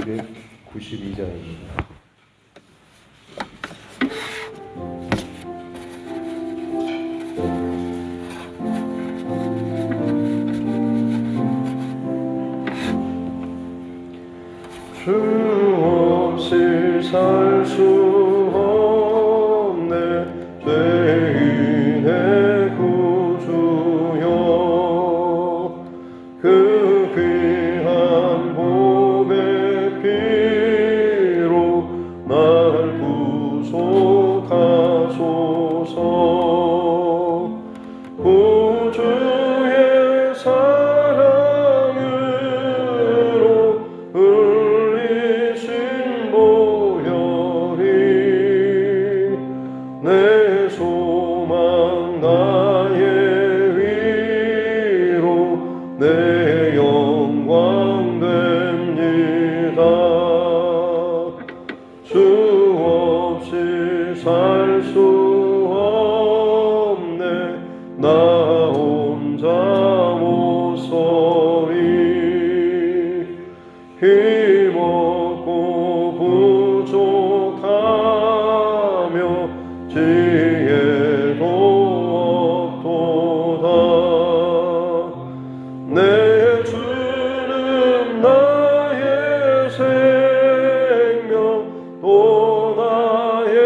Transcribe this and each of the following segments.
292장입니다. 주 없이 살 수 없네 죄인의 구주여 그 귀한 보배 피로 날 구속하소서 구주의 사랑으로 흘리신 보혈이 내 소망 나의 위로 내 영광 됩니다. 주 없이 살 수 없네 나 혼자 못 서리 힘없고 부족하며 지혜도 없도다. 내 주는 나의 생명 또 나의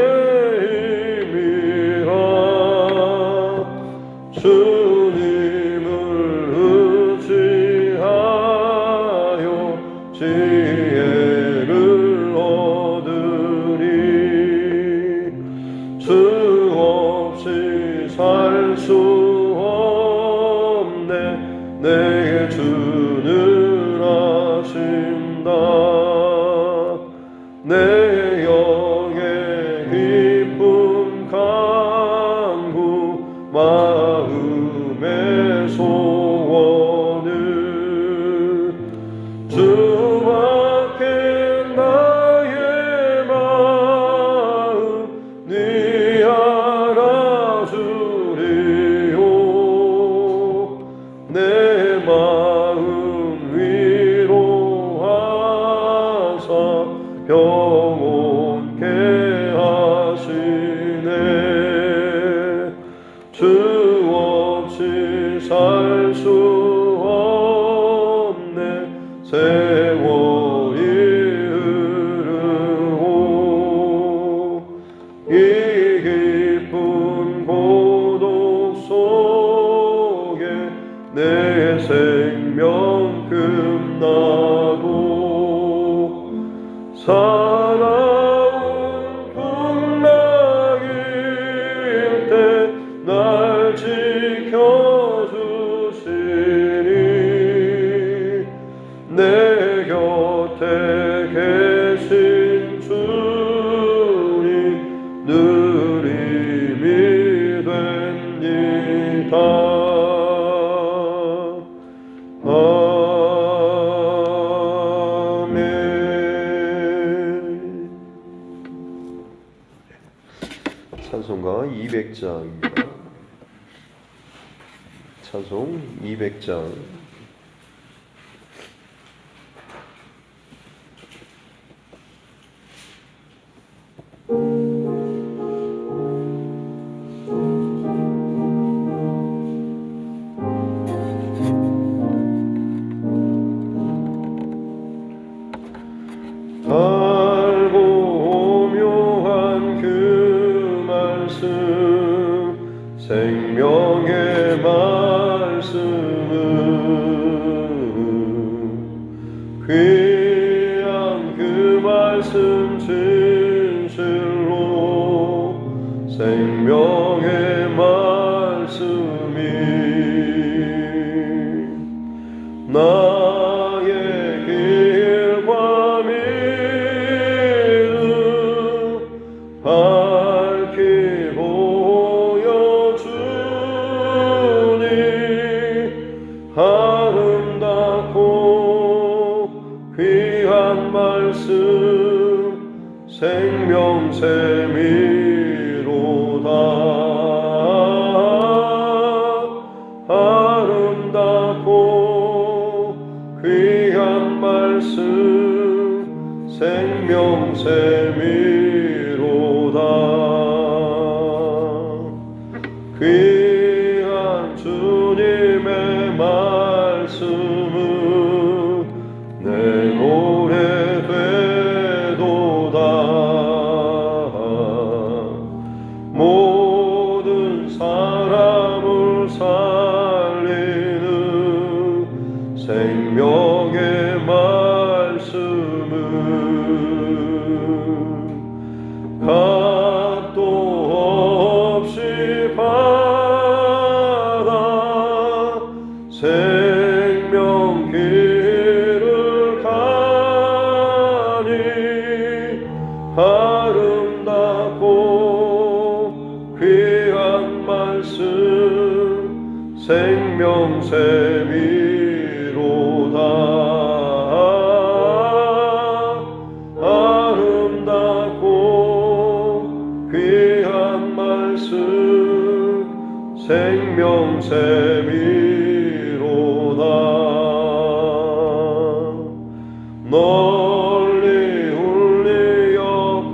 힘이라 주님을 의지하여 지혜를 얻으리. 주 없이 살 수 없네 내 주는 아신다. 내 영의 깊은 간구 마음의 소원을 주밖에 나의 마음 네 알아주리요. 내 마음 위로하사 평온케 하시네. 주 없이 살 수 없네 세월이 흐르고 이 깊은 고독 속에 내 생명 끝나도 사나운 풍랑일 때 날 지켜주시니 내 곁에 계신 주님 누림이 됩니다. 아멘. 찬송가 200장입니다. 찬송 200장. 달고 오묘한 그 말씀 생명의 말씀은 귀한 그 말씀 진실로 생명의 말씀이 나의 길과 믿음 밝히 보여주니 아름답고 귀한 말씀 생명샘이로다. 아름답고 귀한 말씀 생명샘이로다. 귀한 주님의 말씀은 내 노래 되도다. 모든 사람을 살리는 생명의 말씀은 값도 없이 받아 생명 길을 가니 아름답고 귀한 말씀 생명샘이로다. 아름답고 귀한 말씀 생명샘이로다. 널리 울리어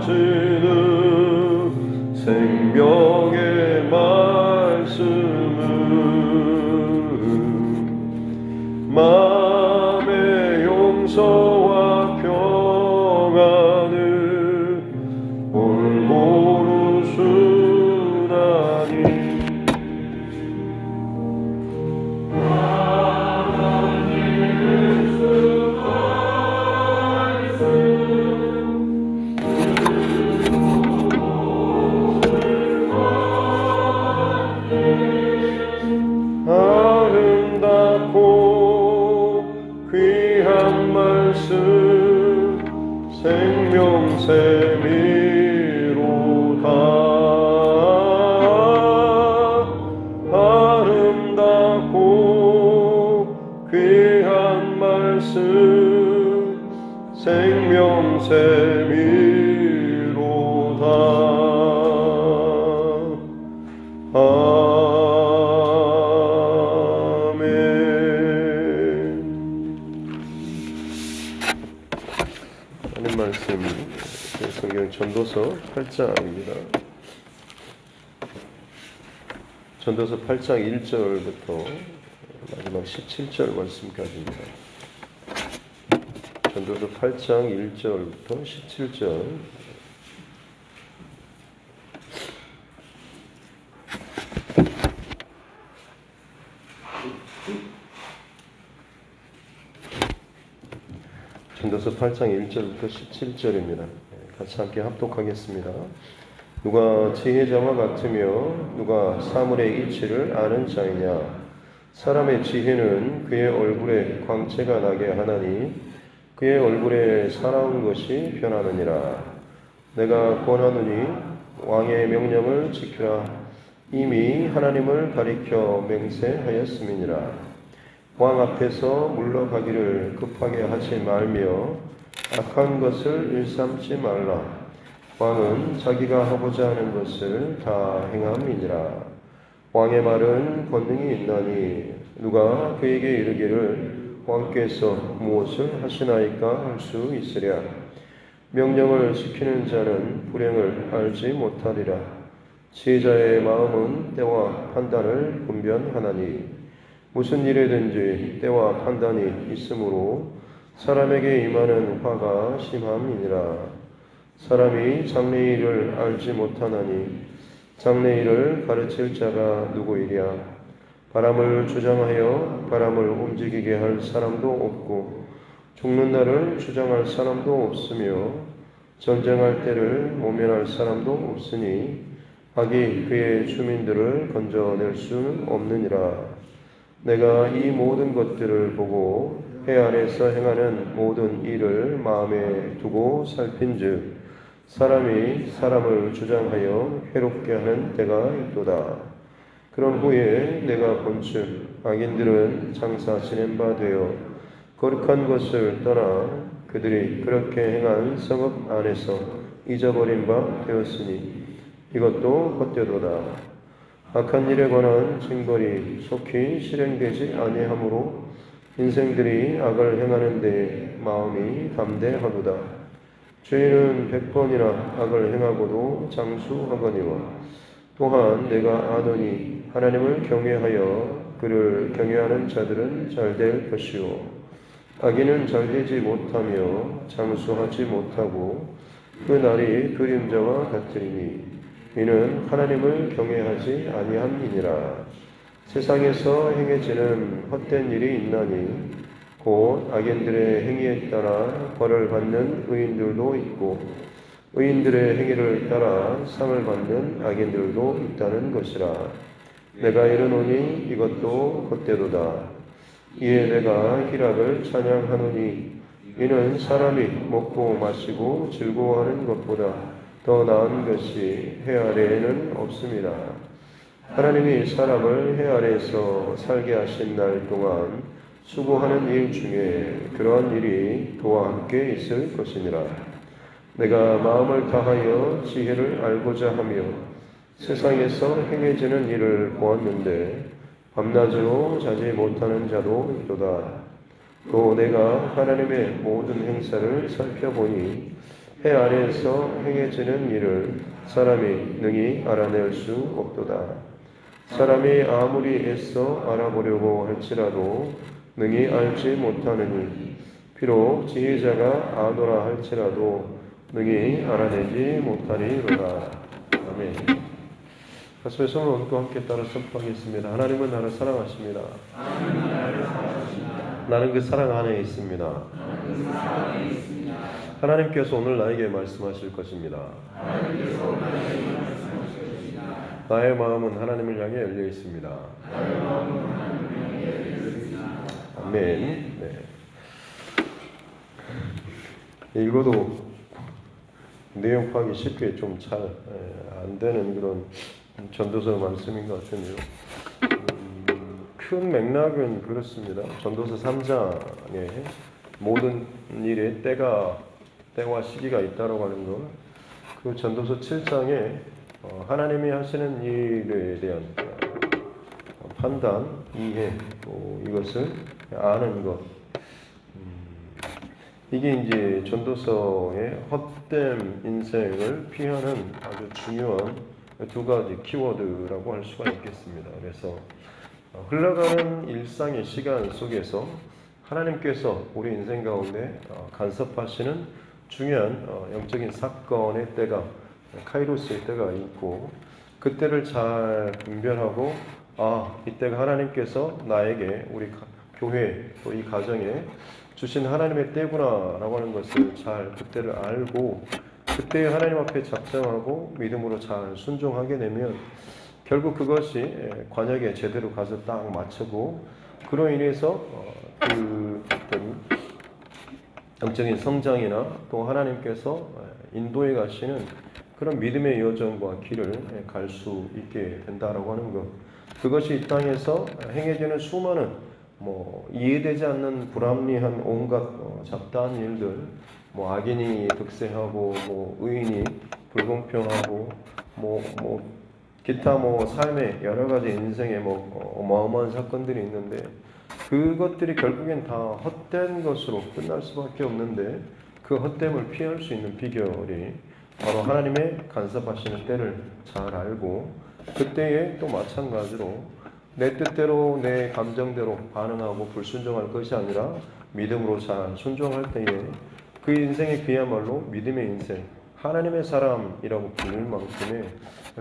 퍼지는 생명의 말씀은 마음의 용서와 평안을 골고루 주나니 아름답고 귀한 말씀 생명샘이로다. 아름답고 귀한 말씀 생명샘이로다. 하는 말씀 성경 전도서 8장입니다. 전도서 8장 1절부터 마지막 17절 말씀까지입니다. 전도서 8장 1절부터 17절. 전도서 8장 1절부터 17절입니다. 같이 함께 합독하겠습니다. 누가 지혜자와 같으며 누가 사물의 이치를 아는 자이냐? 사람의 지혜는 그의 얼굴에 광채가 나게 하나니 그의 얼굴에 살아온 것이 변하느니라. 내가 권하노니 왕의 명령을 지키라. 이미 하나님을 가리켜 맹세하였음이니라. 왕 앞에서 물러가기를 급하게 하지 말며 악한 것을 일삼지 말라. 왕은 자기가 하고자 하는 것을 다 행함이니라. 왕의 말은 권능이 있나니 누가 그에게 이르기를 왕께서 무엇을 하시나이까 할 수 있으랴. 명령을 지키는 자는 불행을 알지 못하리라. 지혜자의 마음은 때와 판단을 분별하나니 무슨 일에든지 때와 판단이 있으므로 사람에게 임하는 화가 심함이니라. 사람이 장래의 일을 알지 못하나니 장래의 일을 가르칠 자가 누구이랴. 바람을 주장하여 바람을 움직이게 할 사람도 없고 죽는 날을 주장할 사람도 없으며 전쟁할 때를 모면할 사람도 없으니 악이 그의 주민들을 건져낼 수는 없느니라. 내가 이 모든 것들을 보고 해 아래서 행하는 모든 일을 마음에 두고 살핀즉 사람이 사람을 주장하여 해롭게 하는 때가 있도다. 그런 후에 내가 본즉 악인들은 장사 지낸 바 되어 거룩한 것을 떠나 그들이 그렇게 행한 성읍 안에서 잊어버린 바 되었으니 이것도 헛되도다. 악한 일에 관한 징벌이 속히 실행되지 아니하므로 인생들이 악을 행하는데 마음이 담대하도다. 죄인은 100번이나 악을 행하고도 장수하거니와 또한 내가 아노니 하나님을 경외하여 그를 경외하는 자들은 잘될 것이요 악인은 잘되지 못하며 장수하지 못하고 그 날이 그림자와 같으리니 이는 하나님을 경외하지 아니함이니라. 세상에서 행해지는 헛된 일이 있나니 곧 악인들의 행위에 따라 벌을 받는 의인들도 있고 의인들의 행위를 따라 상을 받는 악인들도 있다는 것이라. 내가 이르노니 이것도 헛되도다. 이에 내가 희락을 찬양하노니 이는 사람이 먹고 마시고 즐거워하는 것보다 더 나은 것이 해 아래에는 없습니다. 하나님이 사람을 해 아래에서 살게 하신 날 동안 수고하는 일 중에 그러한 일이 그와 함께 있을 것이니라. 내가 마음을 다하여 지혜를 알고자 하며 세상에서 행해지는 일을 보았는데 밤낮으로 자지 못하는 자도 있도다. 또 내가 하나님의 모든 행사를 살펴보니 해 아래에서 행해지는 일을 사람이 능히 알아낼 수 없도다. 사람이 아무리 애써 알아보려고 할지라도 능히 알지 못하느니 비록 지혜자가 아노라 할지라도 능히 알아내지 못하리로다. 아멘. 가슴에 손을 얹고 함께 따라 선포하겠습니다. 하나님은 나를 사랑하십니다. 나는 그 사랑 안에 있습니다. 하나님께서 오늘 나에게 말씀하실 것입니다. 나의 마음은 하나님을 향해 열려 있습니다. 아멘. 네. 읽어도 내용 파악이 쉽게 좀 잘 안 되는 그런 전도서 말씀인 것 같은데요. 큰 맥락은 그렇습니다. 전도서 3장에 모든 일에 때와 시기가 있다고 하는 것, 그 전도서 7장에 하나님이 하시는 일에 대한 판단, 이해, 또 이것을 아는 것, 이게 이제 전도서의 헛된 인생을 피하는 아주 중요한 두 가지 키워드라고 할 수가 있겠습니다. 그래서 흘러가는 일상의 시간 속에서 하나님께서 우리 인생 가운데 간섭하시는 중요한 영적인 사건의 때가, 카이로스의 때가 있고, 그때를 잘 분별하고 이때가 하나님께서 나에게, 우리 교회 또 이 가정에 주신 하나님의 때구나라고 하는 것을 잘 그때를 알고 그때 하나님 앞에 작정하고 믿음으로 잘 순종하게 되면 결국 그것이 관역에 제대로 가서 딱 맞추고 그로 인해서 그 어떤 영적인 성장이나 또 하나님께서 인도해 가시는 그런 믿음의 여정과 길을 갈 수 있게 된다라고 하는 것, 그것이 이 땅에서 행해지는 수많은 이해되지 않는 불합리한 온갖 잡다한 일들, 악인이 득세하고 의인이 불공평하고 기타 삶의 여러 가지 인생의 어마어마한 사건들이 있는데 그것들이 결국엔 다 헛된 것으로 끝날 수밖에 없는데 그 헛됨을 피할 수 있는 비결이 바로 하나님의 간섭하시는 때를 잘 알고 그때에 또 마찬가지로 내 뜻대로 내 감정대로 반응하고 불순종할 것이 아니라 믿음으로 잘 순종할 때에 그 인생이 그야말로 믿음의 인생, 하나님의 사람이라고 불릴 만큼의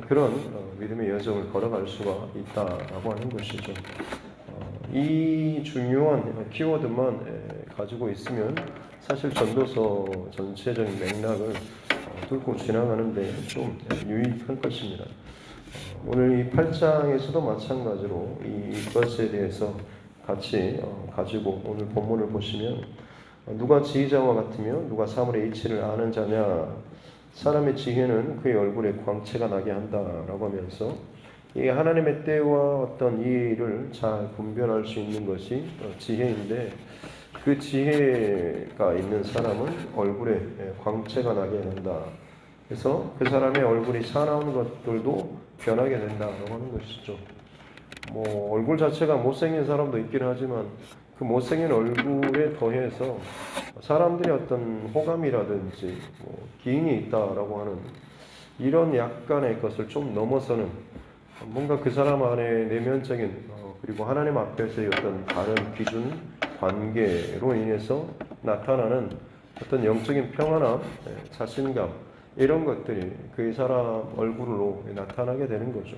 그런 믿음의 여정을 걸어갈 수가 있다라고 하는 것이죠. 이 중요한 키워드만 가지고 있으면 사실 전도서 전체적인 맥락을 뚫고 지나가는데 좀 유익할 것입니다. 오늘 이 8장에서도 마찬가지로 이것에 대해서 같이 가지고 오늘 본문을 보시면 누가 지혜자와 같으며 누가 사물의 이치를 아는 자냐, 사람의 지혜는 그의 얼굴에 광채가 나게 한다라고 하면서 이 하나님의 때와 어떤 일을 잘 분별할 수 있는 것이 지혜인데 그 지혜가 있는 사람은 얼굴에 광채가 나게 된다. 그래서 그 사람의 얼굴이 사나운 것들도 변하게 된다라고 하는 것이죠. 얼굴 자체가 못생긴 사람도 있긴 하지만 그 못생긴 얼굴에 더해서 사람들이 어떤 호감이라든지 기인이 있다라고 하는 이런 약간의 것을 좀 넘어서는 뭔가 그 사람 안에 내면적인 그리고 하나님 앞에서의 어떤 다른 기준, 관계로 인해서 나타나는 어떤 영적인 평안함, 자신감 이런 것들이 그 사람 얼굴로 나타나게 되는 거죠.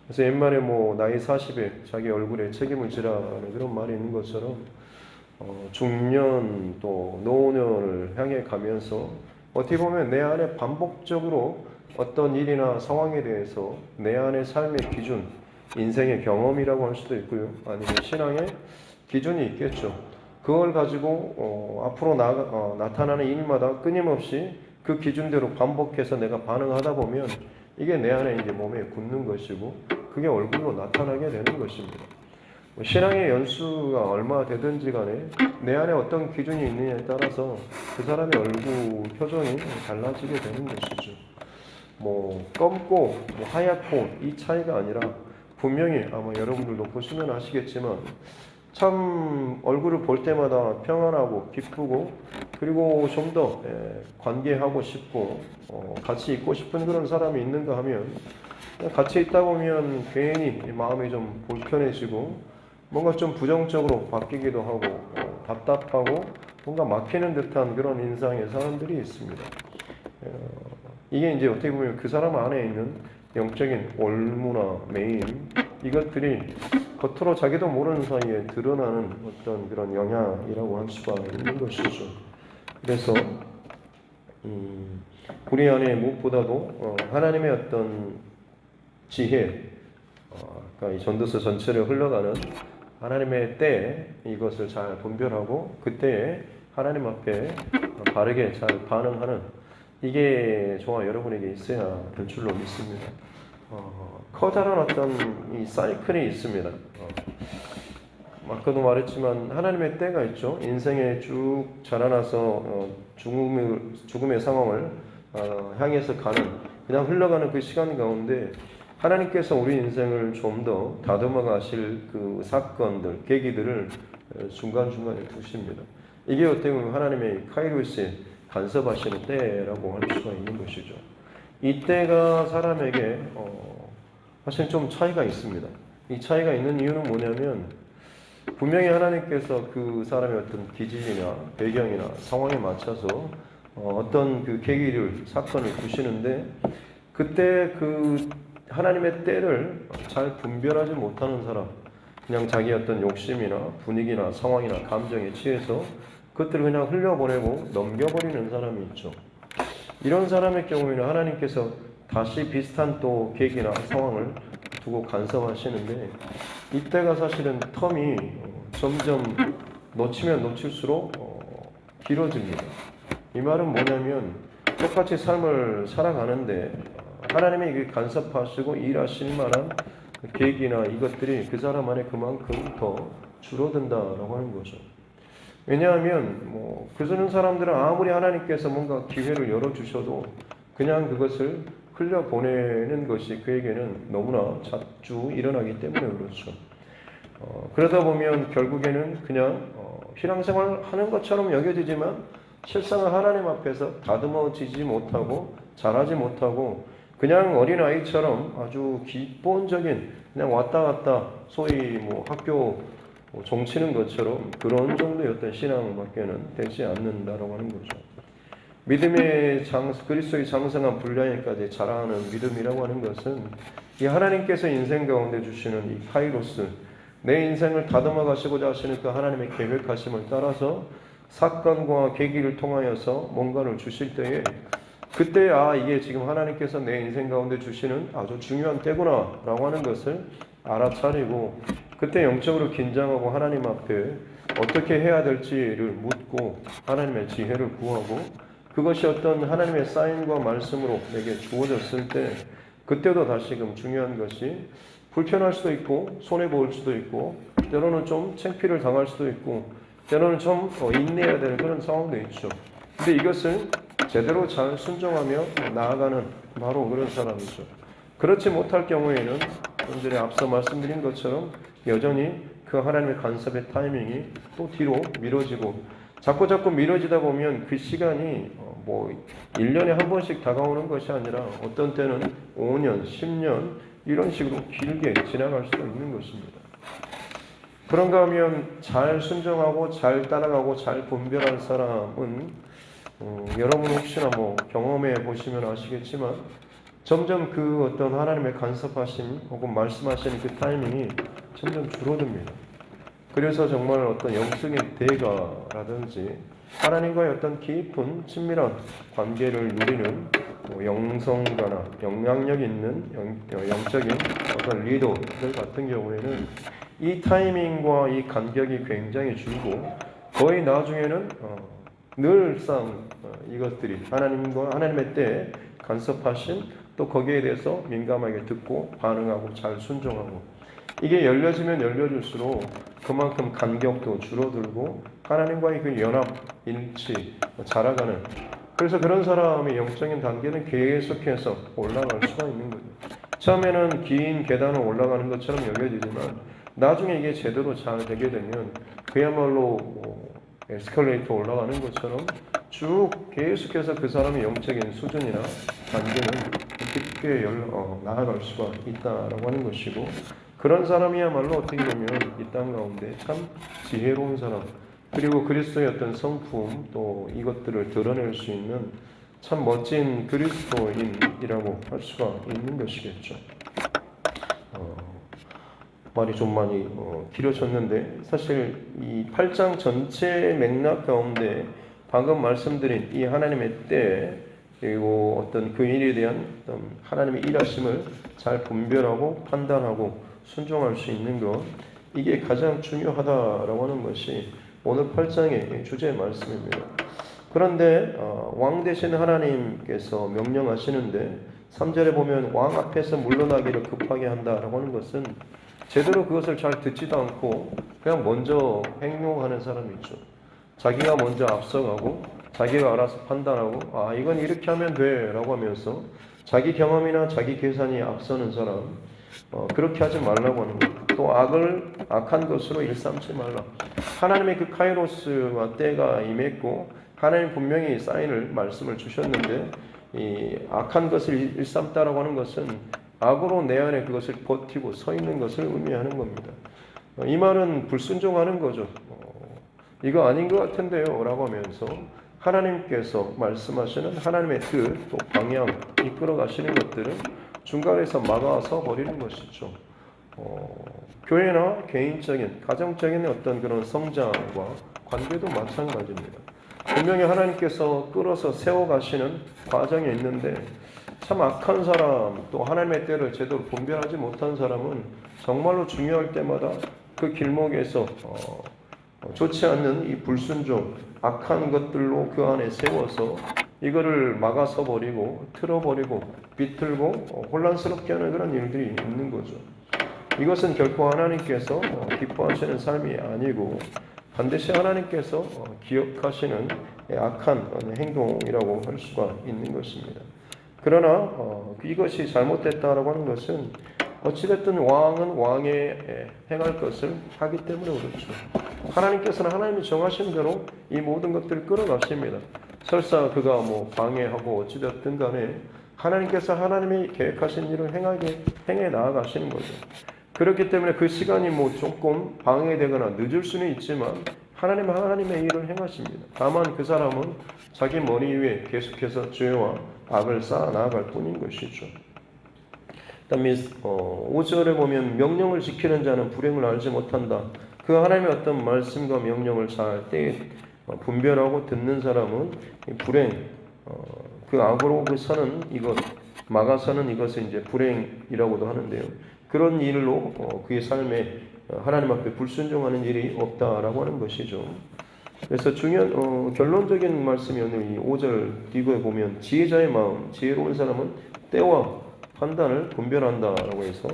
그래서 옛말에 나이 40에 자기 얼굴에 책임을 지라는 그런 말이 있는 것처럼 중년 또 노년을 향해 가면서 어떻게 보면 내 안에 반복적으로 어떤 일이나 상황에 대해서 내 안의 삶의 기준, 인생의 경험이라고 할 수도 있고요. 아니면 신앙의 기준이 있겠죠. 그걸 가지고 앞으로 나타나는 일마다 끊임없이 그 기준대로 반복해서 내가 반응하다 보면 이게 내 안에 이제 몸에 굳는 것이고 그게 얼굴로 나타나게 되는 것입니다. 신앙의 연수가 얼마 되든지 간에 내 안에 어떤 기준이 있느냐에 따라서 그 사람의 얼굴 표정이 달라지게 되는 것이죠. 검고 하얗고 이 차이가 아니라 분명히 아마 여러분들도 보시면 아시겠지만 참 얼굴을 볼 때마다 평안하고 기쁘고 그리고 좀 더 관계하고 싶고 같이 있고 싶은 그런 사람이 있는가 하면 같이 있다 보면 괜히 마음이 좀 불편해지고 뭔가 좀 부정적으로 바뀌기도 하고 답답하고 뭔가 막히는 듯한 그런 인상의 사람들이 있습니다. 이게 이제 어떻게 보면 그 사람 안에 있는 영적인 올무나 매임 이것들이 겉으로 자기도 모르는 사이에 드러나는 어떤 그런 영향이라고 할 수가 있는 것이죠. 그래서 우리 안에 무엇보다도 하나님의 어떤 지혜, 그러니까 이 전도서 전체를 흘러가는 하나님의 때 이것을 잘 분별하고 그때에 하나님 앞에 바르게 잘 반응하는 이게 저와 여러분에게 있어야 될 줄로 믿습니다. 커다란 어떤 이 사이클이 있습니다. 아까도 말했지만 하나님의 때가 있죠. 인생에 쭉 자라나서 죽음의 상황을 향해서 가는 그냥 흘러가는 그 시간 가운데 하나님께서 우리 인생을 좀 더 다듬어 가실 그 사건들, 계기들을 중간중간에 두십니다. 이게 어떻게 보면 하나님의 카이로스에 간섭하시는 때라고 할 수가 있는 것이죠. 이 때가 사람에게 사실 좀 차이가 있습니다. 이 차이가 있는 이유는 뭐냐면 분명히 하나님께서 그 사람의 어떤 기질이나 배경이나 상황에 맞춰서 어떤 그 계기를 사건을 두시는데 그때 그 하나님의 때를 잘 분별하지 못하는 사람, 그냥 자기 어떤 욕심이나 분위기나 상황이나 감정에 취해서 그것들을 그냥 흘려보내고 넘겨버리는 사람이 있죠. 이런 사람의 경우에는 하나님께서 다시 비슷한 또 계기나 상황을 두고 간섭하시는데 이때가 사실은 텀이 점점 놓치면 놓칠수록 길어집니다. 이 말은 뭐냐면 똑같이 삶을 살아가는데 하나님이 간섭하시고 일하실 만한 계기나 이것들이 그 사람 안에 그만큼 더 줄어든다라고 하는 거죠. 왜냐하면 그러는 사람들은 아무리 하나님께서 뭔가 기회를 열어주셔도 그냥 그것을 흘려보내는 것이 그에게는 너무나 자주 일어나기 때문에 그렇죠. 그러다 보면 결국에는 그냥 신앙생활 하는 것처럼 여겨지지만 실상은 하나님 앞에서 다듬어지지 못하고 자라지 못하고 그냥 어린아이처럼 아주 기본적인 그냥 왔다 갔다 소위 학교 종치는 것처럼 그런 정도의 어떤 신앙밖에는 되지 않는다라고 하는 거죠. 믿음의 그리스도의 장성한 분량에까지 자라는 믿음이라고 하는 것은 이 하나님께서 인생 가운데 주시는 이 카이로스, 내 인생을 다듬어 가시고자 하시는 그 하나님의 계획하심을 따라서 사건과 계기를 통하여서 뭔가를 주실 때에 그때 이게 지금 하나님께서 내 인생 가운데 주시는 아주 중요한 때구나 라고 하는 것을 알아차리고 그때 영적으로 긴장하고 하나님 앞에 어떻게 해야 될지를 묻고 하나님의 지혜를 구하고 그것이 어떤 하나님의 사인과 말씀으로 내게 주어졌을 때 그때도 다시금 중요한 것이 불편할 수도 있고 손해볼 수도 있고 때로는 좀 창피를 당할 수도 있고 때로는 좀 인내해야 되는 그런 상황도 있죠. 근데 이것을 제대로 잘 순종하며 나아가는 바로 그런 사람이죠. 그렇지 못할 경우에는 좀 전에 앞서 말씀드린 것처럼 여전히 그 그 하나님의 간섭의 타이밍이 또 뒤로 미뤄지고 자꾸 미뤄지다 보면 그 시간이 뭐 1년에 한 번씩 다가오는 것이 아니라 어떤 때는 5년, 10년 이런 식으로 길게 지나갈 수도 있는 것입니다. 그런가 하면 잘 순종하고 잘 따라가고 잘 분별할 사람은 여러분 혹시나 뭐 경험해 보시면 아시겠지만 점점 그 어떤 하나님의 간섭하심 혹은 말씀하시는 그 타이밍이 점점 줄어듭니다. 그래서 정말 어떤 영적인 대가라든지 하나님과의 어떤 깊은 친밀한 관계를 누리는 영성가나 영향력 있는 영적인 어떤 리더들 같은 경우에는 이 타이밍과 이 간격이 굉장히 줄고 거의 나중에는 늘상 이것들이 하나님의 때에 간섭하신 또 거기에 대해서 민감하게 듣고 반응하고 잘 순종하고 이게 열려지면 열려질수록 그만큼 간격도 줄어들고 하나님과의 그 연합, 일치, 자라가는 그래서 그런 사람의 영적인 단계는 계속해서 올라갈 수가 있는 거죠. 처음에는 긴 계단을 올라가는 것처럼 여겨지지만 나중에 이게 제대로 잘 되게 되면 그야말로 에스컬레이터 올라가는 것처럼 쭉 계속해서 그 사람의 영적인 수준이나 단계는 깊게 나아갈 수가 있다라고 하는 것이고 그런 사람이야말로 어떻게 보면 이 땅 가운데 참 지혜로운 사람 그리고 그리스도의 어떤 성품 또 이것들을 드러낼 수 있는 참 멋진 그리스도인이라고 할 수가 있는 것이겠죠. 말이 좀 많이 길어졌는데 사실 이 8장 전체 맥락 가운데 방금 말씀드린 이 하나님의 때 그리고 어떤 그 일에 대한 어떤 하나님의 일하심을 잘 분별하고 판단하고 순종할 수 있는 것 이게 가장 중요하다라고 하는 것이 오늘 8장의 주제 말씀입니다. 그런데 왕 되신 하나님께서 명령하시는데 3절에 보면 왕 앞에서 물러나기를 급하게 한다라고 하는 것은 제대로 그것을 잘 듣지도 않고 그냥 먼저 행동하는 사람이 있죠. 자기가 먼저 앞서가고 자기가 알아서 판단하고 이건 이렇게 하면 돼 라고 하면서 자기 경험이나 자기 계산이 앞서는 사람 그렇게 하지 말라고 하는 거예요. 또 악한 것으로 일삼지 말라. 하나님의 그 카이로스와 때가 임했고 하나님 분명히 말씀을 주셨는데 이 악한 것을 일삼다라고 하는 것은 악으로 내 안에 그것을 버티고 서 있는 것을 의미하는 겁니다. 이 말은 불순종하는 거죠. 이거 아닌 것 같은데요 라고 하면서 하나님께서 말씀하시는 하나님의 뜻, 또 방향, 이끌어 가시는 것들은 중간에서 막아서 버리는 것이죠. 교회나 개인적인, 가정적인 어떤 그런 성장과 관계도 마찬가지입니다. 분명히 하나님께서 끌어서 세워가시는 과정이 있는데 참 악한 사람, 또 하나님의 때를 제대로 분별하지 못한 사람은 정말로 중요할 때마다 그 길목에서 좋지 않는 이 불순종, 악한 것들로 그 안에 세워서 이거를 막아서 버리고 틀어버리고 비틀고 혼란스럽게 하는 그런 일들이 있는 거죠. 이것은 결코 하나님께서 기뻐하시는 삶이 아니고 반드시 하나님께서 기억하시는 악한 행동이라고 할 수가 있는 것입니다. 그러나 이것이 잘못됐다라고 하는 것은 어찌됐든 왕은 왕의 행할 것을 하기 때문에 그렇죠. 하나님께서는 하나님이 정하신 대로 이 모든 것들을 끌어가십니다. 설사 그가 방해하고 어찌됐든 간에 하나님께서 하나님이 계획하신 일을 행해 나아가시는 거죠. 그렇기 때문에 그 시간이 조금 방해되거나 늦을 수는 있지만 하나님은 하나님의 일을 행하십니다. 다만 그 사람은 자기 머리 위에 계속해서 죄와 악을 쌓아 나아갈 뿐인 것이죠. 그다음에 5절에 보면 명령을 지키는 자는 불행을 알지 못한다. 그 하나님의 어떤 말씀과 명령을 잘 분별하고 듣는 사람은 불행, 그 악으로 서는 이것, 막아서는 이것을 이제 불행이라고도 하는데요. 그런 일로 그의 삶에 하나님 앞에 불순종하는 일이 없다라고 하는 것이죠. 그래서 중요한 결론적인 말씀이 오늘 이 5절 뒤에 보면 지혜자의 마음, 지혜로운 사람은 때와 판단을 분별한다라고 해서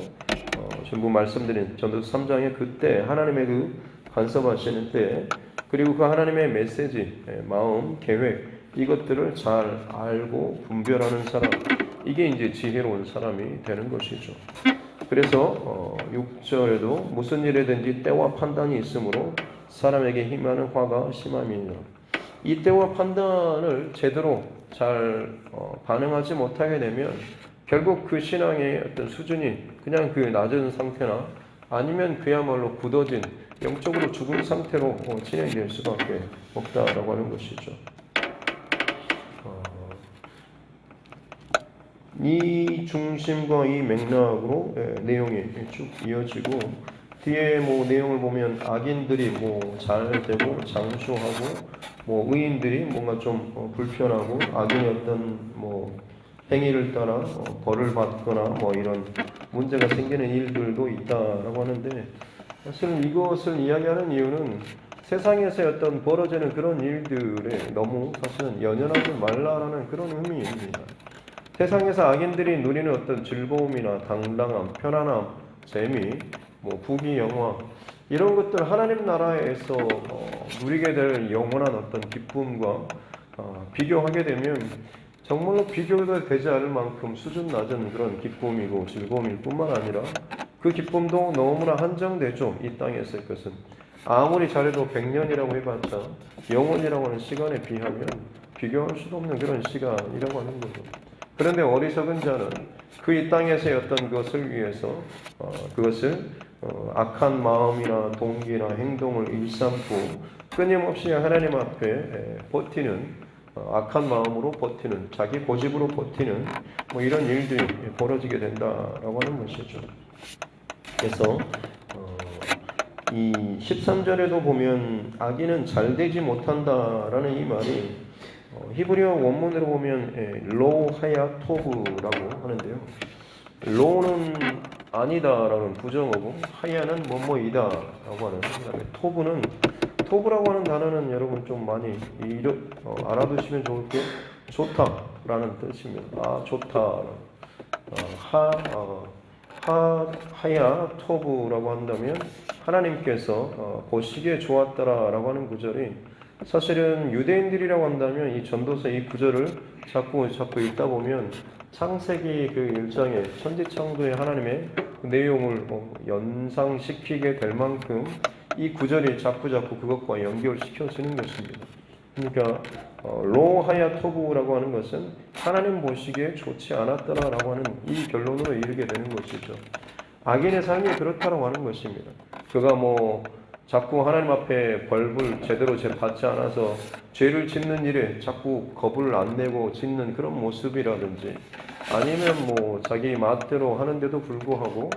전부 말씀드린 전도서 3장의 그때 하나님의 그 간섭하시는 때 그리고 그 하나님의 메시지, 마음, 계획 이것들을 잘 알고 분별하는 사람 이게 이제 지혜로운 사람이 되는 것이죠. 그래서 6절에도 무슨 일에든지 때와 판단이 있으므로 사람에게 힘하는 화가 심함이니라. 이 때와 판단을 제대로 잘 반응하지 못하게 되면 결국 그 신앙의 어떤 수준이 그냥 그 낮은 상태나 아니면 그야말로 굳어진 영적으로 죽은 상태로 진행될 수밖에 없다라고 하는 것이죠. 이 중심과 이 맥락으로 내용이 쭉 이어지고 뒤에 뭐 내용을 보면 악인들이 뭐 잘 되고 장수하고 뭐 의인들이 뭔가 좀 불편하고 악인의 어떤 뭐 행위를 따라 벌을 받거나 뭐 이런 문제가 생기는 일들도 있다라고 하는데 사실 이것을 이야기하는 이유는 세상에서 어떤 벌어지는 그런 일들에 너무 사실은 연연하지 말라라는 그런 의미입니다. 세상에서 악인들이 누리는 어떤 즐거움이나 당당함, 편안함, 재미, 뭐 부귀, 영화 이런 것들 하나님 나라에서 누리게 될 영원한 어떤 기쁨과 비교하게 되면 정말로 비교도 되지 않을 만큼 수준 낮은 그런 기쁨이고 즐거움일 뿐만 아니라 그 기쁨도 너무나 한정되죠. 이 땅에서의 것은 아무리 잘해도 100년이라고 해봤자 영원이라고 하는 시간에 비하면 비교할 수도 없는 그런 시간이라고 하는 거죠. 그런데 어리석은 자는 그 이 땅에서의 어떤 것을 위해서 그것을 악한 마음이나 동기나 행동을 일삼고 끊임없이 하나님 앞에 버티는 악한 마음으로 버티는 자기 고집으로 버티는 뭐 이런 일들이 벌어지게 된다라고 하는 것이죠. 그래서 이 13절에도 보면 악인은 잘 되지 못한다라는 이 말이 히브리어 원문으로 보면 로하야 토브라고 하는데요. 로는 아니다라는 부정어고 하야는 뭐뭐이다라고 하는. 그다음에 토브라고 하는 단어는 여러분 좀 많이 알아두시면 좋을 게 좋다라는 뜻입니다. 아 좋다. 하야 토브라고 한다면 하나님께서 보시기에 좋았더라라고 하는 구절이 사실은 유대인들이라고 한다면 이 전도서 이 구절을 자꾸 읽다 보면 창세기 그 1장의 천지창조의 하나님의 그 내용을 연상시키게 될 만큼 이 구절이 자꾸 그것과 연결시켜지는 것입니다. 그러니까 로하야 토부라고 하는 것은 하나님 보시기에 좋지 않았더라라고 하는 이 결론으로 이르게 되는 것이죠. 악인의 삶이 그렇다라고 하는 것입니다. 그가 뭐 자꾸 하나님 앞에 벌을 제대로 받지 않아서 죄를 짓는 일에 자꾸 겁을 안 내고 짓는 그런 모습이라든지 아니면 뭐 자기 맛대로 하는데도 불구하고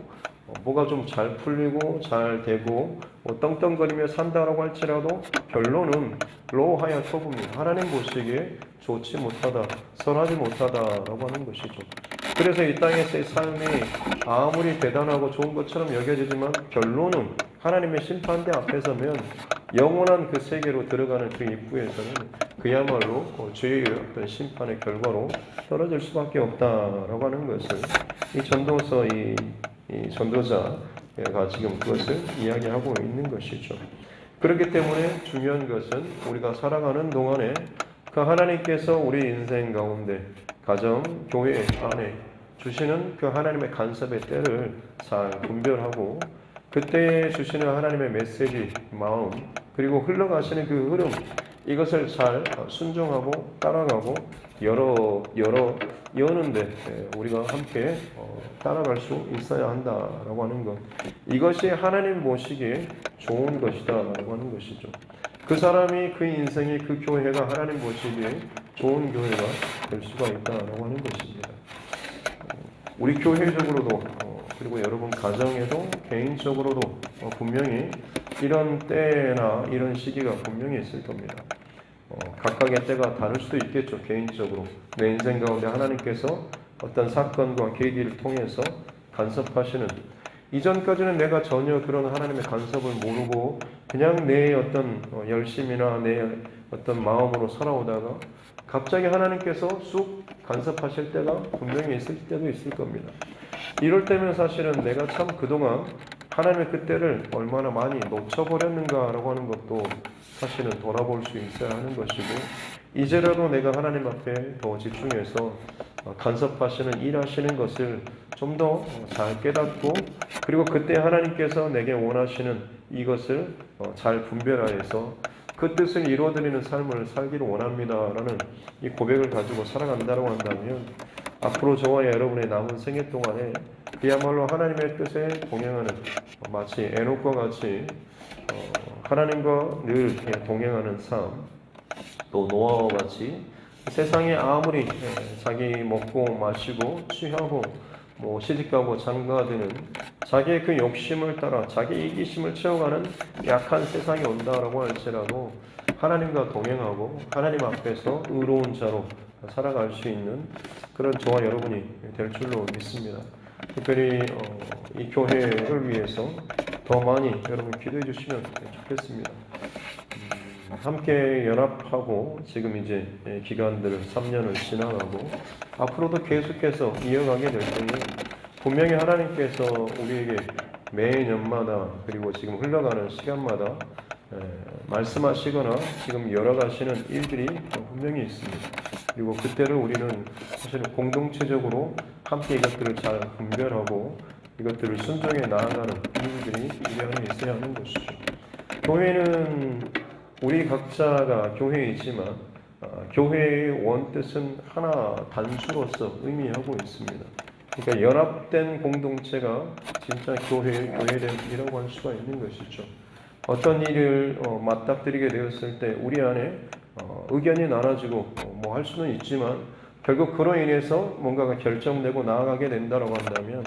뭐가 좀 잘 풀리고 잘 되고 뭐 떵떵거리며 산다라고 할지라도 결론은 로하야 토부입니다. 하나님 보시기에 좋지 못하다, 선하지 못하다라고 하는 것이죠. 그래서 이 땅에서의 삶이 아무리 대단하고 좋은 것처럼 여겨지지만 결론은 하나님의 심판대 앞에 서면 영원한 그 세계로 들어가는 그 입구에서는 그야말로 죄의 어떤 심판의 결과로 떨어질 수밖에 없다라고 하는 것을 이 전도서 이 전도자가 지금 그것을 이야기하고 있는 것이죠. 그렇기 때문에 중요한 것은 우리가 살아가는 동안에 그 하나님께서 우리 인생 가운데 가정, 교회 안에 주시는 그 하나님의 간섭의 때를 잘 분별하고 그때 주시는 하나님의 메시지, 마음 그리고 흘러가시는 그 흐름 이것을 잘 순종하고 따라가고 여는데 우리가 함께 따라갈 수 있어야 한다라고 하는 것 이것이 하나님 보시기에 좋은 것이다라고 하는 것이죠. 그 사람이 그 인생이 그 교회가 하나님 보시기에 좋은 교회가 될 수가 있다라고 하는 것입니다. 우리 교회적으로도 그리고 여러분 가정에도 개인적으로도 분명히 이런 때나 이런 시기가 분명히 있을 겁니다. 각각의 때가 다를 수도 있겠죠. 개인적으로 내 인생 가운데 하나님께서 어떤 사건과 계기를 통해서 간섭하시는 이전까지는 내가 전혀 그런 하나님의 간섭을 모르고 그냥 내 어떤 열심이나 내 어떤 마음으로 살아오다가 갑자기 하나님께서 쑥 간섭하실 때가 분명히 있을 때도 있을 겁니다. 이럴 때면 사실은 내가 참 그동안 하나님의 그때를 얼마나 많이 놓쳐버렸는가라고 하는 것도 사실은 돌아볼 수 있어야 하는 것이고 이제라도 내가 하나님 앞에 더 집중해서 간섭하시는 일하시는 것을 좀 더 잘 깨닫고, 그리고 그때 하나님께서 내게 원하시는 이것을 잘 분별하여서 그 뜻을 이루어드리는 삶을 살기를 원합니다라는 이 고백을 가지고 살아간다고 한다면, 앞으로 저와 여러분의 남은 생애 동안에 그야말로 하나님의 뜻에 동행하는, 마치 에녹과 같이 하나님과 늘 동행하는 삶, 또 노아와 같이 세상에 아무리 자기 먹고 마시고 취하고 시집가고 장가되는 자기의 그 욕심을 따라 자기 이기심을 채워가는 약한 세상이 온다라고 할지라도 하나님과 동행하고 하나님 앞에서 의로운 자로 살아갈 수 있는 그런 저와 여러분이 될 줄로 믿습니다. 특별히 이 교회를 위해서 더 많이 여러분 기도해 주시면 좋겠습니다. 함께 연합하고 지금 이제 기간들을 3년을 지나가고 앞으로도 계속해서 이어가게 될 때에 분명히 하나님께서 우리에게 매년마다 그리고 지금 흘러가는 시간마다 말씀하시거나 지금 열어가시는 일들이 분명히 있습니다. 그리고 그때를 우리는 사실은 공동체적으로 함께 이것들을 잘 분별하고 이것들을 순종해 나아가는 일들이 우리 안에 있어야 하는 것이죠. 교회는 우리 각자가 교회이지만 교회의 원뜻은 하나 단수로서 의미하고 있습니다. 그러니까 연합된 공동체가 진짜 교회됨이라고 할 수가 있는 것이죠. 어떤 일을 맞닥뜨리게 되었을 때 우리 안에 의견이 나눠지고 뭐 할 수는 있지만 결국 그로 인해서 뭔가가 결정되고 나아가게 된다고 한다면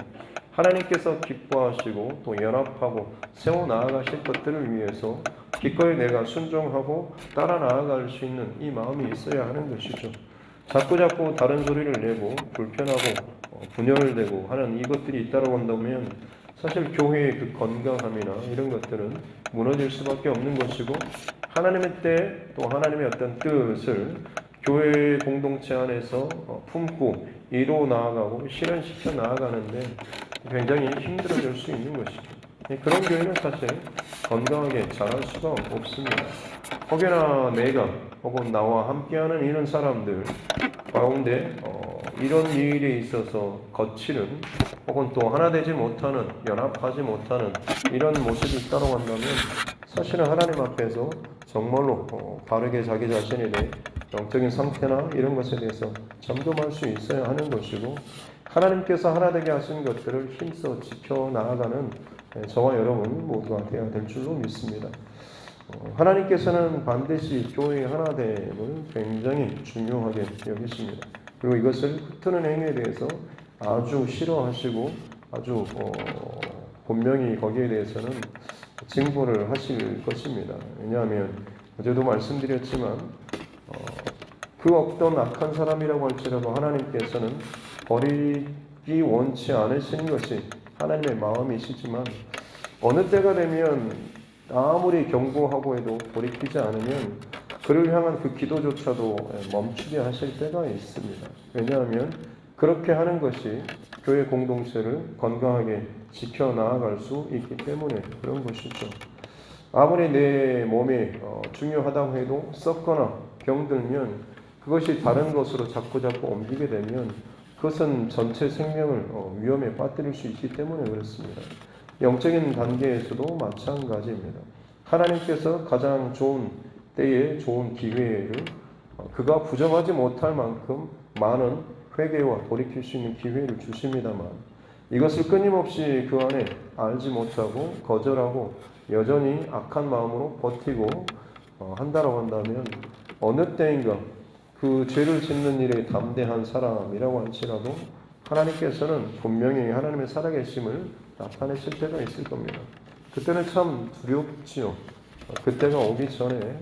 하나님께서 기뻐하시고 또 연합하고 세워 나아가실 것들을 위해서 기꺼이 내가 순종하고 따라 나아갈 수 있는 이 마음이 있어야 하는 것이죠. 자꾸자꾸 다른 소리를 내고 불편하고 분열되고 하는 이것들이 있다고 한다면 사실 교회의 그 건강함이나 이런 것들은 무너질 수밖에 없는 것이고, 하나님의 때 또 하나님의 어떤 뜻을 교회 공동체 안에서 품고 이루어 나아가고 실현시켜 나아가는데 굉장히 힘들어질 수 있는 것이죠. 그런 교회는 사실 건강하게 자랄 수가 없습니다. 혹여나 내가 혹은 나와 함께하는 이런 사람들 가운데 이런 일에 있어서 거칠은 혹은 또 하나 되지 못하는, 연합하지 못하는 이런 모습이 있다고 한다면 사실은 하나님 앞에서 정말로 바르게 자기 자신에 대해 영적인 상태나 이런 것에 대해서 점검할 수 있어야 하는 것이고, 하나님께서 하나 되게 하신 것들을 힘써 지켜 나아가는 저와 여러분 모두가 되어야 될 줄로 믿습니다. 하나님께서는 반드시 교회의 하나됨을 굉장히 중요하게 여기십니다. 그리고 이것을 흩트는 행위에 대해서 아주 싫어하시고 아주 분명히 거기에 대해서는 징벌을 하실 것입니다. 왜냐하면 어제도 말씀드렸지만 그 어떤 악한 사람이라고 할지라도 하나님께서는 버리기 원치 않으시는 것이 하나님의 마음이시지만 어느 때가 되면 아무리 경고하고 해도 돌이키지 않으면 그를 향한 그 기도조차도 멈추게 하실 때가 있습니다. 왜냐하면 그렇게 하는 것이 교회 공동체를 건강하게 지켜나갈 수 있기 때문에 그런 것이죠. 아무리 내 몸에 중요하다고 해도 썩거나 병들면 그것이 다른 것으로 자꾸자꾸 옮기게 되면 그것은 전체 생명을 위험에 빠뜨릴 수 있기 때문에 그렇습니다. 영적인 단계에서도 마찬가지입니다. 하나님께서 가장 좋은 때에 좋은 기회를 그가 부정하지 못할 만큼 많은 회개와 돌이킬 수 있는 기회를 주십니다만 이것을 끊임없이 그 안에 알지 못하고 거절하고 여전히 악한 마음으로 버티고 한다고 한다면 어느 때인가 그 죄를 짓는 일에 담대한 사람이라고 할지라도 하나님께서는 분명히 하나님의 살아계심을 나타내실 때가 있을 겁니다. 그때는 참 두렵지요. 그때가 오기 전에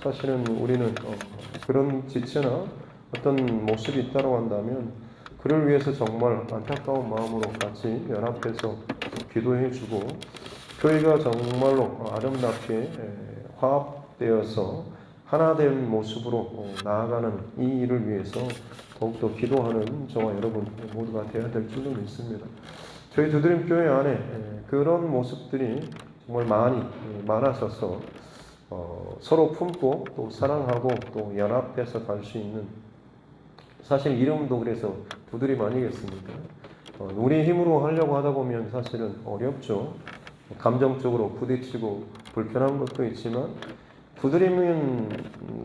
사실은 우리는 그런 지체나 어떤 모습이 있다고 한다면 그를 위해서 정말 안타까운 마음으로 같이 연합해서 기도해주고 교회가 정말로 아름답게 화합되어서 하나된 모습으로 나아가는 이 일을 위해서 더욱더 기도하는 저와 여러분 모두가 되어야 될 줄로 믿습니다. 저희 두드림교회 안에 그런 모습들이 정말 많아져서 서로 품고 또 사랑하고 또 연합해서 갈 수 있는 사실 이름도 그래서 두드림 아니겠습니까? 우리 힘으로 하려고 하다 보면 사실은 어렵죠. 감정적으로 부딪히고 불편한 것도 있지만 두드림은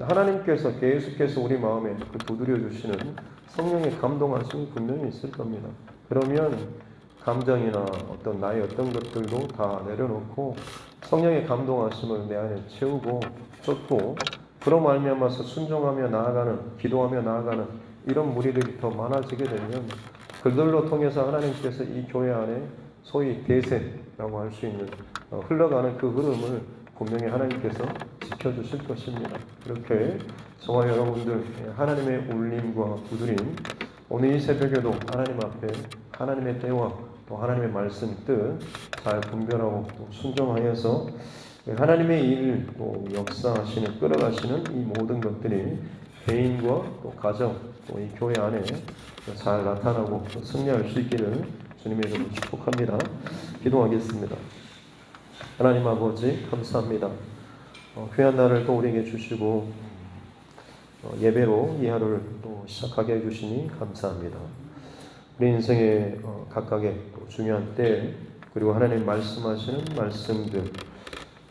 하나님께서 계속해서 우리 마음에 그 두드려 주시는 성령의 감동하심이 분명히 있을 겁니다. 그러면 감정이나 어떤 나의 어떤 것들도 다 내려놓고 성령의 감동하심을 내 안에 채우고 쫓고 그로 말미암아서 순종하며 나아가는, 기도하며 나아가는 이런 무리들이 더 많아지게 되면 그들로 통해서 하나님께서 이 교회 안에 소위 대세라고 할 수 있는 흘러가는 그 흐름을 분명히 하나님께서 지켜주실 것입니다. 그렇게 저와 여러분들 하나님의 울림과 두드림, 오늘 이 새벽에도 하나님 앞에 하나님의 때와 또 하나님의 말씀 뜻 잘 분별하고 또 순종하여서 하나님의 일, 또 역사하시는, 끌어가시는 이 모든 것들이 개인과 또 가정, 또 이 교회 안에 잘 나타나고 승리할 수 있기를 주님의 이름으로 축복합니다. 기도하겠습니다. 하나님 아버지 감사합니다. 귀한 날을 또 우리에게 주시고 예배로 이 하루를 또 시작하게 해주시니 감사합니다. 우리 인생의 각각의 또 중요한 때 그리고 하나님 말씀하시는 말씀들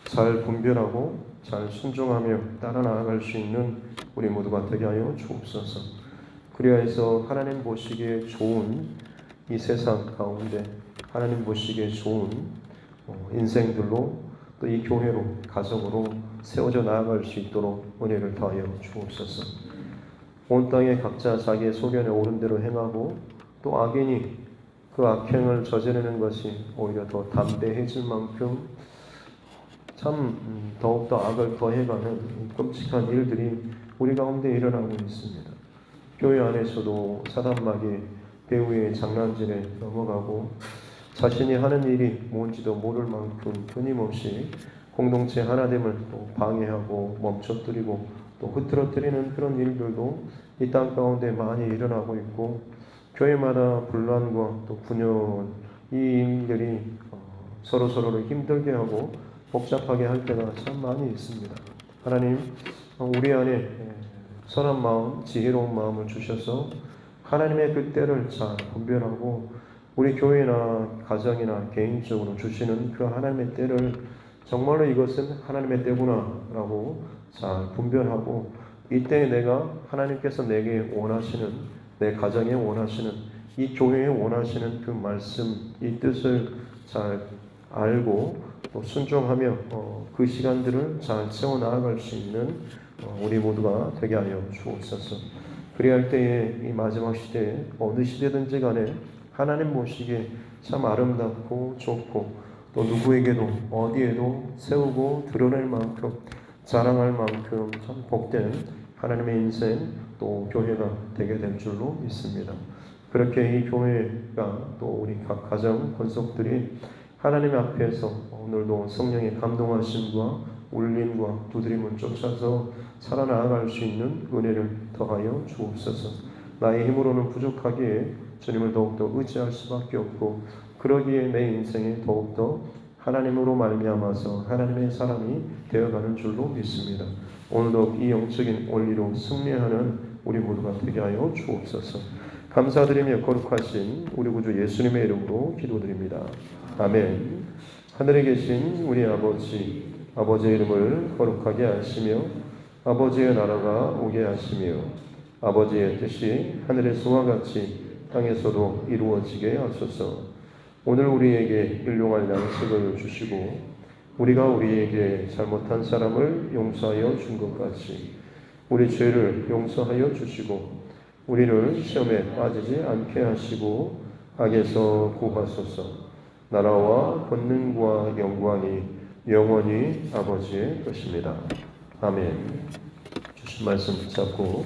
잘 분별하고 잘 순종하며 따라 나아갈 수 있는 우리 모두가 되게 하여 주옵소서. 그리하여서 하나님 보시기에 좋은 이 세상 가운데 하나님 보시기에 좋은 인생들로 또 이 교회로 가정으로 세워져 나아갈 수 있도록 은혜를 더하여 주옵소서. 온 땅에 각자 자기의 소견에 옳은 대로 행하고 또 악인이 그 악행을 저지르는 것이 오히려 더 담대해질 만큼 참 더욱더 악을 더해가는 끔찍한 일들이 우리 가운데 일어나고 있습니다. 교회 안에서도 사단마귀 배우의 장난질에 넘어가고 자신이 하는 일이 뭔지도 모를 만큼 끊임없이 공동체 하나됨을 또 방해하고 멈춰뜨리고 또 흐트러뜨리는 그런 일들도 이 땅 가운데 많이 일어나고 있고 교회마다 분란과 또 분열 이 일들이 서로를 힘들게 하고 복잡하게 할 때가 참 많이 있습니다. 하나님 우리 안에 선한 마음, 지혜로운 마음을 주셔서 하나님의 그 때를 잘 분별하고 우리 교회나 가정이나 개인적으로 주시는 그 하나님의 때를 정말로 이것은 하나님의 때구나라고 잘 분별하고 이때 내가 하나님께서 내게 원하시는 내 가정에 원하시는 이 교회에 원하시는 그 말씀 이 뜻을 잘 알고 또 순종하며 그 시간들을 잘 채워 나아갈 수 있는 우리 모두가 되게 하여 주옵소서. 그리할 때에 이 마지막 시대에 어느 시대든지 간에 하나님 보시기에 참 아름답고 좋고 또 누구에게도 어디에도 세우고 드러낼 만큼 자랑할 만큼 참 복된 하나님의 인생 또 교회가 되게 될 줄로 믿습니다. 그렇게 이 교회가 또 우리 각 가정 권속들이 하나님 앞에서 오늘도 성령의 감동하심과 울림과 두드림을 쫓아서 살아나갈 수 있는 은혜를 더하여 주옵소서. 나의 힘으로는 부족하기에 주님을 더욱더 의지할 수밖에 없고 그러기에 내 인생에 더욱더 하나님으로 말미암아서 하나님의 사람이 되어가는 줄로 믿습니다. 오늘도 이 영적인 원리로 승리하는 우리 모두가 되게 하여 주옵소서. 감사드리며 거룩하신 우리 구주 예수님의 이름으로 기도드립니다. 아멘. 하늘에 계신 우리 아버지, 아버지의 이름을 거룩하게 하시며 아버지의 나라가 오게 하시며 아버지의 뜻이 하늘에서와 같이 땅에서도 이루어지게 하소서. 오늘 우리에게 일용할 양식을 주시고 우리가 우리에게 잘못한 사람을 용서하여 준 것 같이 우리 죄를 용서하여 주시고 우리를 시험에 빠지지 않게 하시고 악에서 구하소서. 나라와 권능과 영광이 영원히 아버지의 것입니다. 아멘. 주신 말씀 붙잡고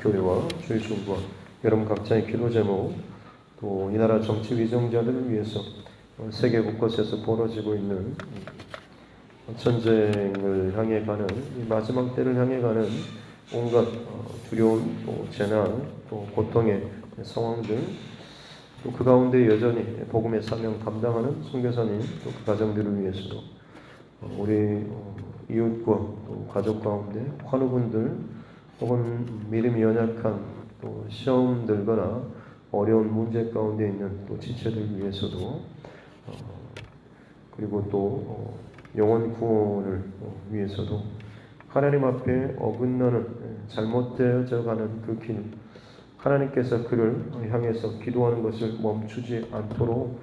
교회와 주의 종과 여러분 각자의 기도 제목 또 이 나라 정치 위정자들을 위해서 세계 곳곳에서 벌어지고 있는 전쟁을 향해 가는 이 마지막 때를 향해 가는 온갖 두려운 또 재난 또 고통의 상황들 또 그 가운데 여전히 복음의 사명 감당하는 선교사님 또 그 가정들을 위해서도 우리 이웃과 또 가족 가운데 환우분들 혹은 믿음이 연약한 또 시험 들거나 어려운 문제 가운데 있는 또 지체들 위해서도 그리고 또 영혼 구원을 위해서도 하나님 앞에 어긋나는 잘못되어져 가는 그 길, 하나님께서 그를 향해서 기도하는 것을 멈추지 않도록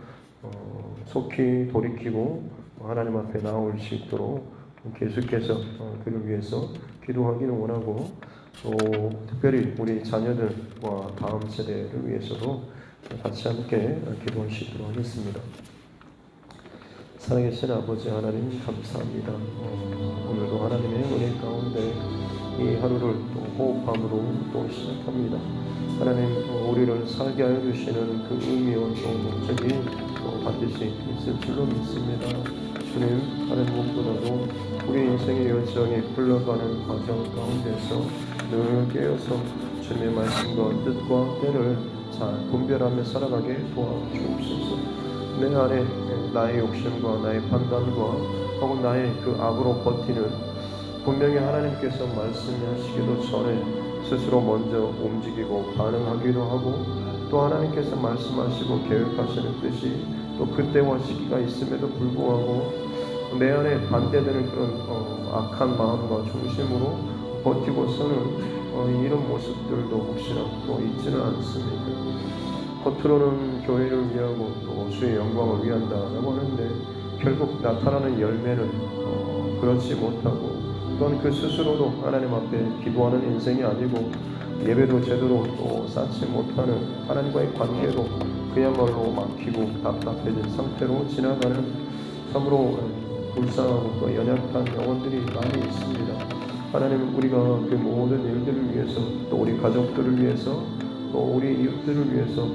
속히 돌이키고 하나님 앞에 나올 수 있도록 계속해서 그를 위해서 기도하기를 원하고, 또 특별히 우리 자녀들과 다음 세대를 위해서도 같이 함께 기도할 수 있도록 하겠습니다. 살아계신 아버지 하나님 감사합니다. 오늘도 하나님의 은혜 가운데 이 하루를 또 호흡함으로 또 시작합니다. 하나님, 우리를 살게 하여 주시는 그 의미와 또 목적이 또 반드시 있을 줄로 믿습니다. 주님, 다른 무엇보다도 우리 인생의 여정이 흘러가는 과정 가운데서 늘 깨어서 주님의 말씀과 뜻과 때를 잘 분별하며 살아가게 도와주옵소서. 내 안에 나의 욕심과 나의 판단과 혹은 나의 그 악으로 버티는, 분명히 하나님께서 말씀하시기도 전에 스스로 먼저 움직이고 반응하기도 하고, 또 하나님께서 말씀하시고 계획하시는 뜻이 또 그때와 시기가 있음에도 불구하고 내 안에 반대되는 그런 악한 마음과 중심으로 버티고서는 이런 모습들도 혹시나 또 있지는 않습니까? 겉으로는 교회를 위하고 또 주의 영광을 위한다라고 하는데 결국 나타나는 열매는 그렇지 못하고, 또한 그 스스로도 하나님 앞에 기도하는 인생이 아니고 예배도 제대로 또 쌓지 못하는 하나님과의 관계도 그야말로 막히고 답답해진 상태로 지나가는 참으로 불쌍하고 또 연약한 영혼들이 많이 있습니다. 하나님, 우리가 그 모든 일들을 위해서, 또 우리 가족들을 위해서, 또 우리 이웃들을 위해서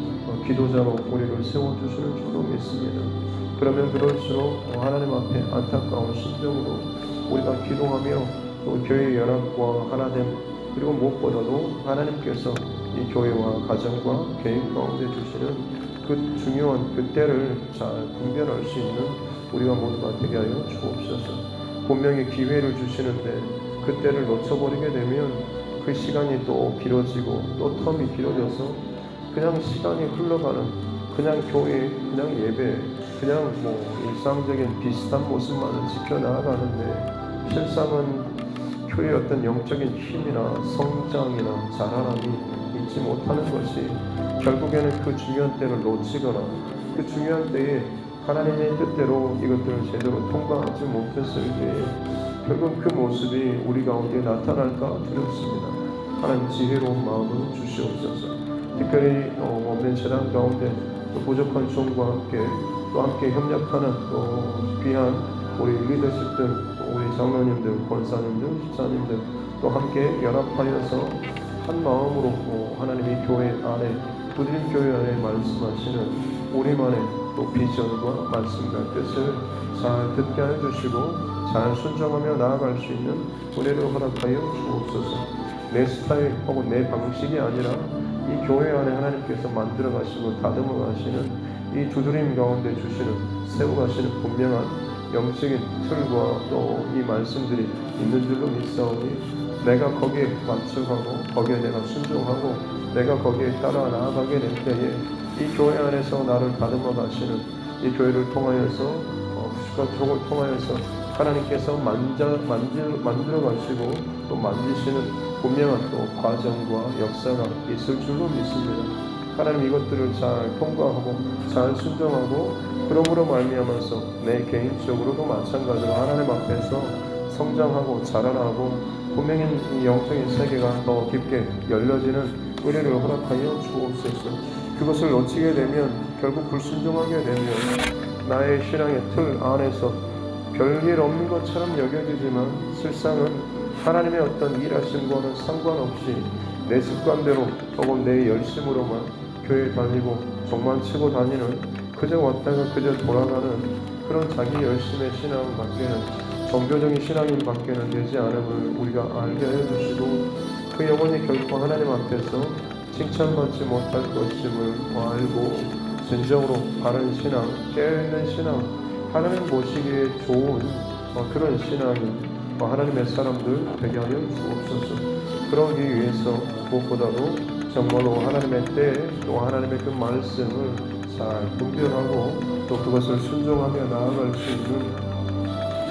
기도자로 우리를 세워주시는 줄로 믿습니다. 그러면 그럴수록 하나님 앞에 안타까운 심정으로 우리가 기도하며 또 교회의 연합과 하나됨, 그리고 무엇보다도 하나님께서 이 교회와 가정과 개인 가운데 주시는 그 중요한 그 때를 잘 분별할 수 있는 우리가 모두가 되게 하여 주옵소서. 분명히 기회를 주시는데 그 때를 놓쳐버리게 되면 그 시간이 또 길어지고 또 텀이 길어져서 그냥 시간이 흘러가는, 그냥 교회, 그냥 예배, 그냥 일상적인 비슷한 모습만을 지켜나가는데 실상은 교회의 어떤 영적인 힘이나 성장이나 자라남이 있지 못하는 것이 결국에는 그 중요한 때를 놓치거나 그 중요한 때에 하나님의 뜻대로 이것들을 제대로 통과하지 못했을 때에 결국 그 모습이 우리 가운데 나타날까 두렵습니다. 하나님, 지혜로운 마음을 주시옵소서. 특별히 없는 재단 가운데 또 부족한 종과 함께 또 함께 협력하는 또 귀한 우리 리더십들, 또 우리 장로님들, 권사님들, 집사님들 또 함께 연합하여서 한 마음으로 하나님의 교회 안에, 부드린 교회 안에 말씀하시는 우리만의 또 비전과 말씀과 뜻을 잘 듣게 해주시고 잘 순종하며 나아갈 수 있는 은혜를 허락하여 주옵소서. 내 스타일 혹은 내 방식이 아니라 이 교회 안에 하나님께서 만들어 가시고 다듬어 가시는 이 두드림 가운데 주시는 세워 가시는 분명한 영적인 틀과 또 이 말씀들이 있는 줄로 믿사오니 내가 거기에 맞춰가고 거기에 내가 순종하고 내가 거기에 따라 나아가게 될 때에 이 교회 안에서 나를 다듬어 가시는 이 교회를 통하여서 후식과 족을 통하여서 하나님께서 만들어 가시고 또 만드시는 분명한 또 과정과 역사가 있을 줄로 믿습니다. 하나님, 이것들을 잘 통과하고 잘 순종하고 그러므로 말미암아서 내 개인적으로도 마찬가지로 하나님 앞에서 성장하고 자라나고 분명히 이 영적인 세계가 더 깊게 열려지는 은혜를 허락하여 주옵소서. 그것을 놓치게 되면 결국 불순종하게 되면 나의 신앙의 틀 안에서 별일 없는 것처럼 여겨지지만 실상은 하나님의 어떤 일하심과는 상관없이 내 습관대로 혹은 내 열심으로만 교회 다니고 종만 치고 다니는, 그저 왔다가 그저 돌아가는 그런 자기 열심의 신앙밖에는, 종교적인 신앙인 밖에는 되지 않음을 우리가 알게 해주시고 그 영혼이 결코 하나님 앞에서 칭찬받지 못할 것임을 알고 진정으로 바른 신앙, 깨어있는 신앙, 하나님 보시기에 좋은 그런 신앙이 하나님의 사람들 되게 하여 주옵소서. 그러기 위해서 무엇보다도 정말로 하나님의 때 또 하나님의 그 말씀을 잘 분별하고 또 그것을 순종하며 나아갈 수 있는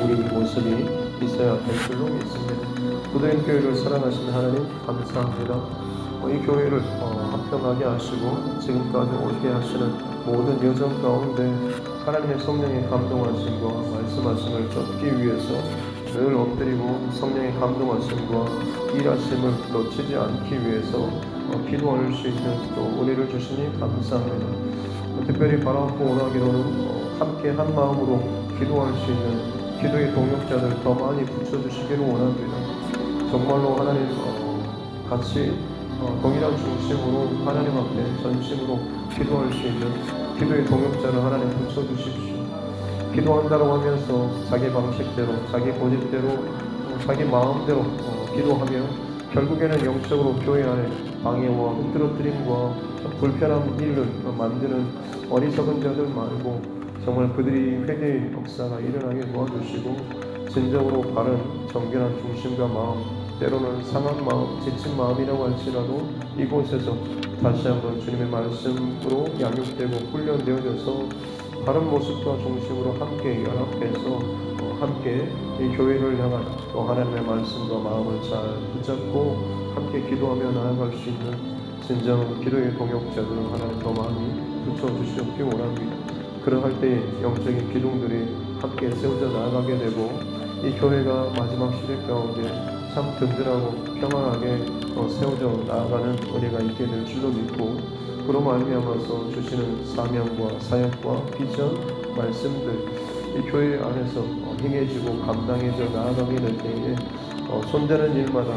우리 모습이 있어야 될 줄로 믿습니다. 부도인 교회를 사랑하시는 하나님 감사합니다. 이 교회를 합병하게 하시고 지금까지 오게 하시는 모든 여정 가운데 하나님의 성령의 감동하심과 말씀하심을 쫓기 위해서 늘 엎드리고 성령의 감동하심과 일하심을 놓치지 않기 위해서 기도할 수 있는 또 은혜를 주시니 감사합니다. 특별히 바라고 원하기로는 함께 한 마음으로 기도할 수 있는 기도의 동역자들 더 많이 붙여주시기를 원합니다. 정말로 하나님 같이 동일한 중심으로 하나님 앞에 전심으로 기도할 수 있는 기도의 동역자를 하나님 붙여주십시오. 기도한다고 하면서 자기 방식대로 자기 고집대로 자기 마음대로 기도하며 결국에는 영적으로 교회 안에 방해와 흐트러뜨림과 불편한 일을 만드는 어리석은 자들 말고 정말 그들이 회개의 역사가 일어나게 도와주시고 진정으로 바른 정결한 중심과 마음 때로는 상한 마음, 지친 마음이라고 할지라도 이곳에서 다시 한번 주님의 말씀으로 양육되고 훈련되어져서 바른 모습과 중심으로 함께 연합해서 함께 이 교회를 향한 또 하나님의 말씀과 마음을 잘 붙잡고 함께 기도하며 나아갈 수 있는 진정한 기도의 동역자들을 하나님 더 많이 붙여주시옵기 원합니다. 그러할 때 영적인 기둥들이 함께 세워져 나아가게 되고 이 교회가 마지막 시대 가운데 참 든든하고 평안하게 세워져 나아가는 은혜가 있게 될 줄로 믿고 그로 말미암아서 주시는 사명과 사역과 비전, 말씀들 이 교회 안에서 행해지고 감당해져 나아가게 될 때에 손대는 일마다